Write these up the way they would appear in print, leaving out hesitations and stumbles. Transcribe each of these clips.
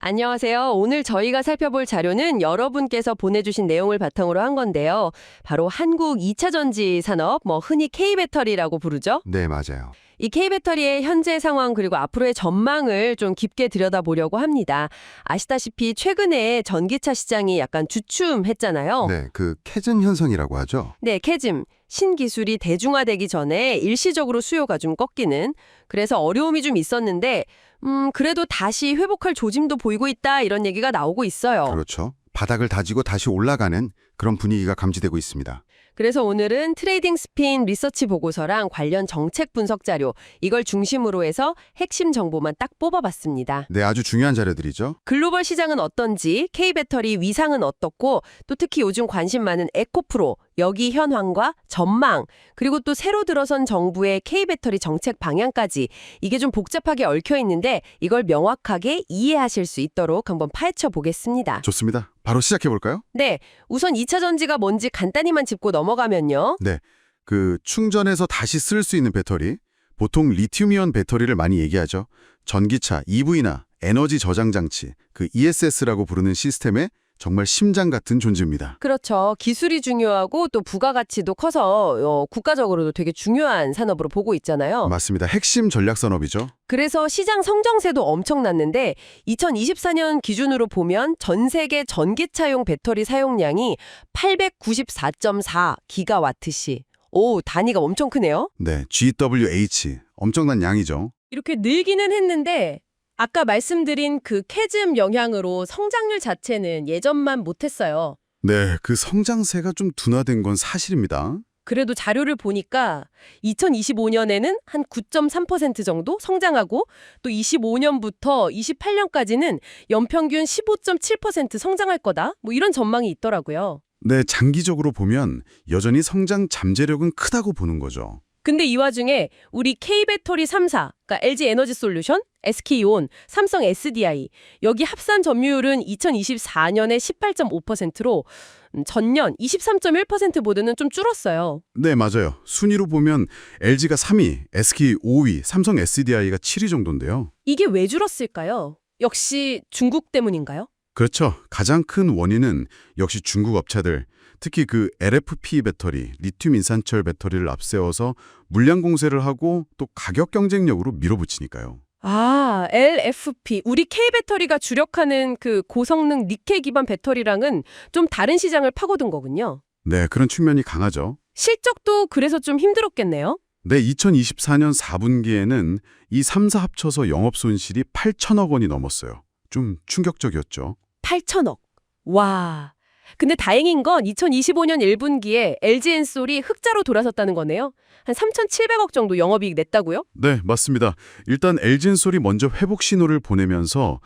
안녕하세요. 오늘 저희가 살펴볼 자료는 여러분께서 보내주신 내용을 바탕으로 한 건데요. 바로 한국 2차 전지 산업, 흔히 K배터리라고 부르죠. 네, 맞아요. 이 K배터리의 현재 상황 그리고 앞으로의 전망을 좀 깊게 들여다보려고 합니다. 아시다시피 최근에 전기차 시장이 약간 주춤했잖아요. 네, 그 캐즌 현상이라고 하죠. 네, 캐즘. 신기술이 대중화되기 전에 일시적으로 수요가 좀 꺾이는, 그래서 어려움이 좀 있었는데 그래도 다시 회복할 조짐도 보이고 있다, 이런 얘기가 나오고 있어요. 그렇죠. 바닥을 다지고 다시 올라가는 그런 분위기가 감지되고 있습니다. 그래서 오늘은 트레이딩 스핀 리서치 보고서랑 관련 정책 분석 자료, 이걸 중심으로 해서 핵심 정보만 딱 뽑아봤습니다. 네, 아주 중요한 자료들이죠. 글로벌 시장은 어떤지, K배터리 위상은 어떻고, 또 특히 요즘 관심 많은 에코프로, 여기 현황과 전망, 그리고 또 새로 들어선 정부의 K배터리 정책 방향까지, 이게 좀 복잡하게 얽혀 있는데 이걸 명확하게 이해하실 수 있도록 한번 파헤쳐 보겠습니다. 좋습니다. 바로 시작해 볼까요? 네, 우선 2차 전지가 뭔지 간단히만 짚고 넘어가면요. 네, 그 충전해서 다시 쓸 수 있는 배터리, 보통 리튬이온 배터리를 많이 얘기하죠. 전기차, EV나 에너지 저장 장치, 그 ESS라고 부르는 시스템의 정말 심장 같은 존재입니다. 그렇죠. 기술이 중요하고 또 부가가치도 커서 국가적으로도 되게 중요한 산업으로 보고 있잖아요. 맞습니다. 핵심 전략 산업이죠. 그래서 시장 성장세도 엄청났는데 2024년 기준으로 보면 전 세계 전기차용 배터리 사용량이 894.4 기가와트시. 오, 단위가 엄청 크네요. 네, GWH, 엄청난 양이죠. 이렇게 늘기는 했는데 아까 말씀드린 그 캐즘 영향으로 성장률 자체는 예전만 못했어요. 네, 그 성장세가 좀 둔화된 건 사실입니다. 그래도 자료를 보니까 2025년에는 한 9.3% 정도 성장하고 또 25년부터 28년까지는 연평균 15.7% 성장할 거다. 이런 전망이 있더라고요. 네, 장기적으로 보면 여전히 성장 잠재력은 크다고 보는 거죠. 근데 이 와중에 우리 K배터리 3사, 그러니까 LG에너지솔루션, SK온, 삼성 SDI, 여기 합산 점유율은 2024년에 18.5%로 전년 23.1% 보다는 좀 줄었어요. 네, 맞아요. 순위로 보면 LG가 3위, SK 5위, 삼성 SDI가 7위 정도인데요. 이게 왜 줄었을까요? 역시 중국 때문인가요? 그렇죠. 가장 큰 원인은 역시 중국 업체들, 특히 그 LFP 배터리, 리튬 인산철 배터리를 앞세워서 물량 공세를 하고 또 가격 경쟁력으로 밀어붙이니까요. 아, LFP. 우리 K배터리가 주력하는 그 고성능 니켈 기반 배터리랑은 좀 다른 시장을 파고든 거군요. 네, 그런 측면이 강하죠. 실적도 그래서 좀 힘들었겠네요. 네, 2024년 4분기에는 이 3사 합쳐서 영업 손실이 8천억 원이 넘었어요. 좀 충격적이었죠. 8천억. 와. 근데 다행인 건 2025년 1분기에 LG엔솔이 흑자로 돌아섰다는 거네요. 한 3,700억 정도 영업이익 냈다고요? 네, 맞습니다. 일단 LG엔솔이 먼저 회복 신호를 보내면서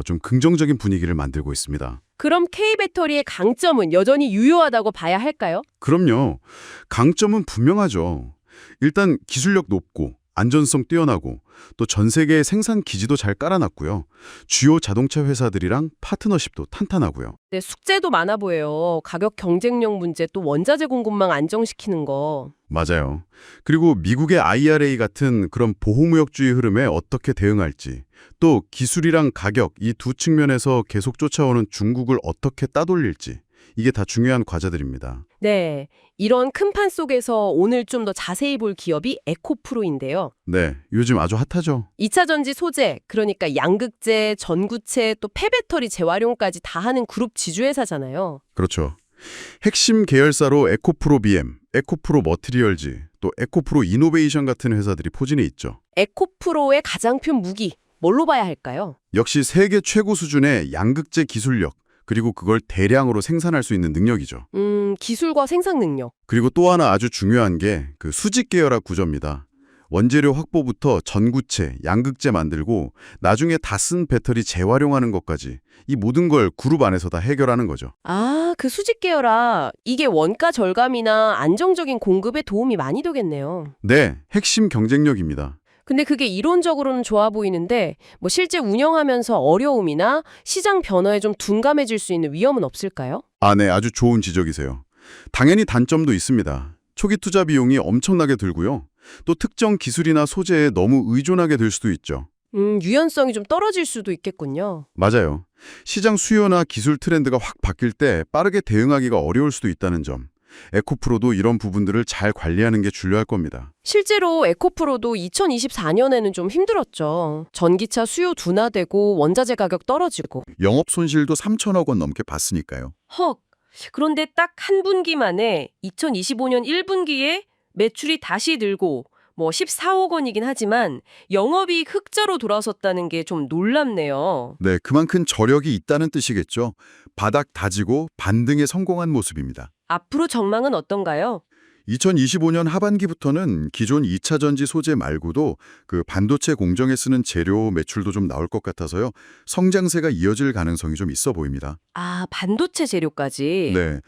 좀 긍정적인 분위기를 만들고 있습니다. 그럼 K배터리의 강점은 여전히 유효하다고 봐야 할까요? 그럼요. 강점은 분명하죠. 일단 기술력 높고 안전성 뛰어나고 또 전 세계 생산 기지도 잘 깔아놨고요. 주요 자동차 회사들이랑 파트너십도 탄탄하고요. 네, 숙제도 많아 보여요. 가격 경쟁력 문제 또 원자재 공급망 안정시키는 거. 맞아요. 그리고 미국의 IRA 같은 그런 보호무역주의 흐름에 어떻게 대응할지, 또 기술이랑 가격 이 두 측면에서 계속 쫓아오는 중국을 어떻게 따돌릴지, 이게 다 중요한 과제들입니다. 네, 이런 큰 판 속에서 오늘 좀 더 자세히 볼 기업이 에코프로인데요. 네, 요즘 아주 핫하죠. 2차 전지 소재, 그러니까 양극재, 전구체, 또 폐배터리 재활용까지 다 하는 그룹 지주회사잖아요. 그렇죠. 핵심 계열사로 에코프로 BM, 에코프로 머티리얼즈, 또 에코프로 이노베이션 같은 회사들이 포진해 있죠. 에코프로의 가장 큰 무기, 뭘로 봐야 할까요? 역시 세계 최고 수준의 양극재 기술력, 그리고 그걸 대량으로 생산할 수 있는 능력이죠. 기술과 생산 능력. 그리고 또 하나 아주 중요한 게 그 수직 계열화 구조입니다. 원재료 확보부터 전구체, 양극재 만들고 나중에 다 쓴 배터리 재활용하는 것까지 이 모든 걸 그룹 안에서 다 해결하는 거죠. 아, 그 수직 계열화. 이게 원가 절감이나 안정적인 공급에 도움이 많이 되겠네요. 네, 핵심 경쟁력입니다. 근데 그게 이론적으로는 좋아 보이는데 실제 운영하면서 어려움이나 시장 변화에 좀 둔감해질 수 있는 위험은 없을까요? 아, 네, 아주 좋은 지적이세요. 당연히 단점도 있습니다. 초기 투자 비용이 엄청나게 들고요. 또 특정 기술이나 소재에 너무 의존하게 될 수도 있죠. 유연성이 좀 떨어질 수도 있겠군요. 맞아요. 시장 수요나 기술 트렌드가 확 바뀔 때 빠르게 대응하기가 어려울 수도 있다는 점. 에코프로도 이런 부분들을 잘 관리하는 게 중요할 겁니다. 실제로 에코프로도 2024년에는 좀 힘들었죠. 전기차 수요 둔화되고 원자재 가격 떨어지고. 영업 손실도 3천억 원 넘게 봤으니까요. 헉! 그런데 딱 한 분기만에 2025년 1분기에 매출이 다시 늘고 14억 원이긴 하지만 영업이익 흑자로 돌아섰다는 게 좀 놀랍네요. 네, 그만큼 저력이 있다는 뜻이겠죠. 바닥 다지고 반등에 성공한 모습입니다. 앞으로 전망은 어떤가요? 2025년 하반기부터는 기존 2차 전지 소재 말고도 그 반도체 공정에 쓰는 재료 매출도 좀 나올 것 같아서요. 성장세가 이어질 가능성이 좀 있어 보입니다. 아, 반도체 재료까지. 네.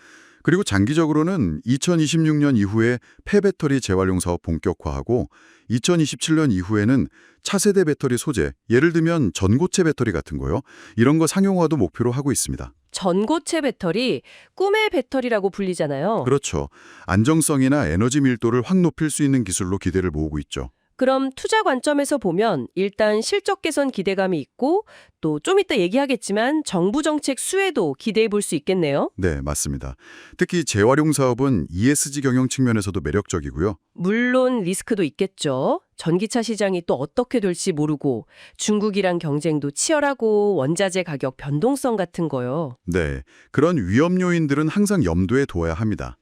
그리고 장기적으로는 2026년 이후에 폐배터리 재활용 사업 본격화하고 2027년 이후에는 차세대 배터리 소재, 예를 들면 전고체 배터리 같은 거요. 이런 거 상용화도 목표로 하고 있습니다. 전고체 배터리, 꿈의 배터리라고 불리잖아요. 그렇죠. 안정성이나 에너지 밀도를 확 높일 수 있는 기술로 기대를 모으고 있죠. 그럼 투자 관점에서 보면 일단 실적 개선 기대감이 있고 또 좀 이따 얘기하겠지만 정부 정책 수혜도 기대해 볼 수 있겠네요. 네, 맞습니다. 특히 재활용 사업은 ESG 경영 측면에서도 매력적이고요. 물론 리스크도 있겠죠. 전기차 시장이 또 어떻게 될지 모르고 중국이랑 경쟁도 치열하고 원자재 가격 변동성 같은 거요. 네, 그런 위험 요인들은 항상 염두에 둬야 합니다.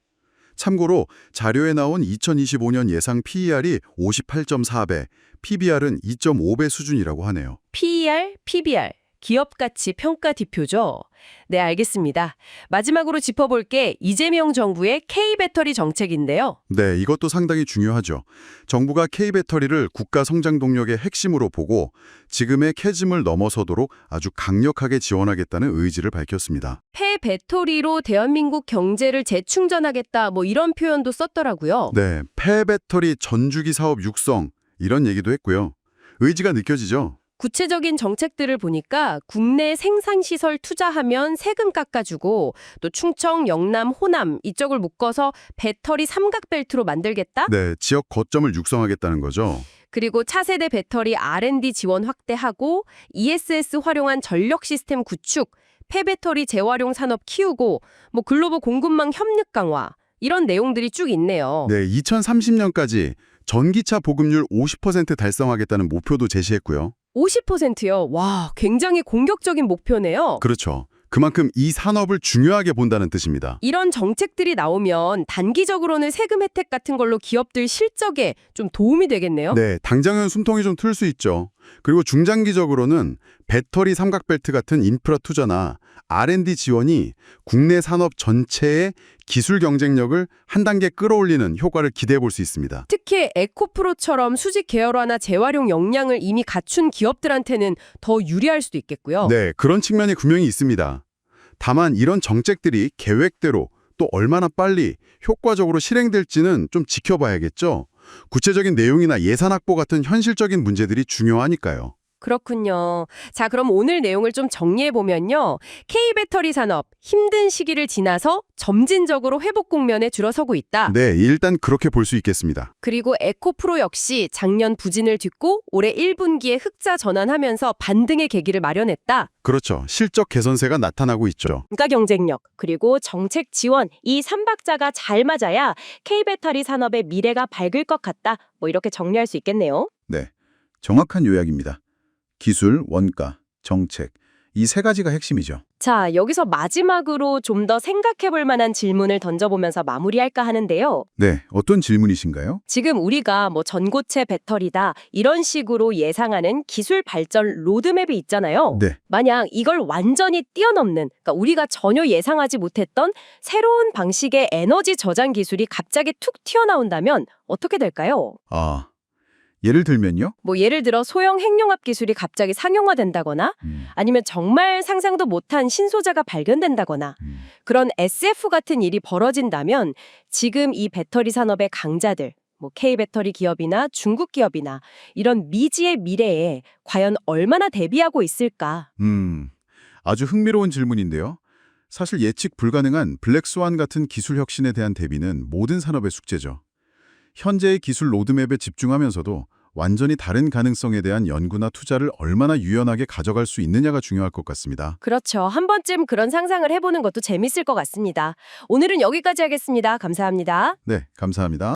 참고로 자료에 나온 2025년 예상 PER이 58.4배, PBR은 2.5배 수준이라고 하네요. PER, PBR, 기업 가치 평가 지표죠. 네, 알겠습니다. 마지막으로 짚어볼 게 이재명 정부의 K배터리 정책인데요. 네, 이것도 상당히 중요하죠. 정부가 K배터리를 국가 성장 동력의 핵심으로 보고 지금의 캐즘을 넘어서도록 아주 강력하게 지원하겠다는 의지를 밝혔습니다. 폐배터리로 대한민국 경제를 재충전하겠다 이런 표현도 썼더라고요. 네, 폐배터리 전주기 사업 육성 이런 얘기도 했고요. 의지가 느껴지죠? 구체적인 정책들을 보니까 국내 생산시설 투자하면 세금 깎아주고 또 충청, 영남, 호남 이쪽을 묶어서 배터리 삼각벨트로 만들겠다? 네, 지역 거점을 육성하겠다는 거죠. 그리고 차세대 배터리 R&D 지원 확대하고 ESS 활용한 전력 시스템 구축, 폐배터리 재활용 산업 키우고 글로벌 공급망 협력 강화 이런 내용들이 쭉 있네요. 네, 2030년까지 전기차 보급률 50% 달성하겠다는 목표도 제시했고요. 50%요? 와, 굉장히 공격적인 목표네요. 그렇죠. 그만큼 이 산업을 중요하게 본다는 뜻입니다. 이런 정책들이 나오면 단기적으로는 세금 혜택 같은 걸로 기업들 실적에 좀 도움이 되겠네요. 네, 당장은 숨통이 좀 틀 수 있죠. 그리고 중장기적으로는 배터리 삼각벨트 같은 인프라 투자나 R&D 지원이 국내 산업 전체의 기술 경쟁력을 한 단계 끌어올리는 효과를 기대해 볼 수 있습니다. 특히 에코프로처럼 수직 계열화나 재활용 역량을 이미 갖춘 기업들한테는 더 유리할 수도 있겠고요. 네, 그런 측면이 분명히 있습니다. 다만 이런 정책들이 계획대로 또 얼마나 빨리 효과적으로 실행될지는 좀 지켜봐야겠죠. 구체적인 내용이나 예산 확보 같은 현실적인 문제들이 중요하니까요. 그렇군요. 자, 그럼 오늘 내용을 좀 정리해보면요. K배터리 산업, 힘든 시기를 지나서 점진적으로 회복 국면에 들어서고 있다. 네, 일단 그렇게 볼 수 있겠습니다. 그리고 에코프로 역시 작년 부진을 딛고 올해 1분기에 흑자 전환하면서 반등의 계기를 마련했다. 그렇죠. 실적 개선세가 나타나고 있죠. 물가 경쟁력, 그리고 정책 지원, 이 3박자가 잘 맞아야 K배터리 산업의 미래가 밝을 것 같다. 이렇게 정리할 수 있겠네요. 네, 정확한 요약입니다. 기술, 원가, 정책, 이 세 가지가 핵심이죠. 자, 여기서 마지막으로 좀 더 생각해볼 만한 질문을 던져보면서 마무리할까 하는데요. 네, 어떤 질문이신가요? 지금 우리가 전고체 배터리다 이런 식으로 예상하는 기술 발전 로드맵이 있잖아요. 네, 만약 이걸 완전히 뛰어넘는, 그러니까 우리가 전혀 예상하지 못했던 새로운 방식의 에너지 저장 기술이 갑자기 툭 튀어나온다면 어떻게 될까요? 예를 들면요? 예를 들어 소형 핵융합 기술이 갑자기 상용화된다거나 아니면 정말 상상도 못한 신소재가 발견된다거나 그런 SF 같은 일이 벌어진다면 지금 이 배터리 산업의 강자들, K배터리 기업이나 중국 기업이나 이런 미지의 미래에 과연 얼마나 대비하고 있을까? 아주 흥미로운 질문인데요. 사실 예측 불가능한 블랙스완 같은 기술 혁신에 대한 대비는 모든 산업의 숙제죠. 현재의 기술 로드맵에 집중하면서도 완전히 다른 가능성에 대한 연구나 투자를 얼마나 유연하게 가져갈 수 있느냐가 중요할 것 같습니다. 그렇죠. 한 번쯤 그런 상상을 해보는 것도 재밌을 것 같습니다. 오늘은 여기까지 하겠습니다. 감사합니다. 네, 감사합니다.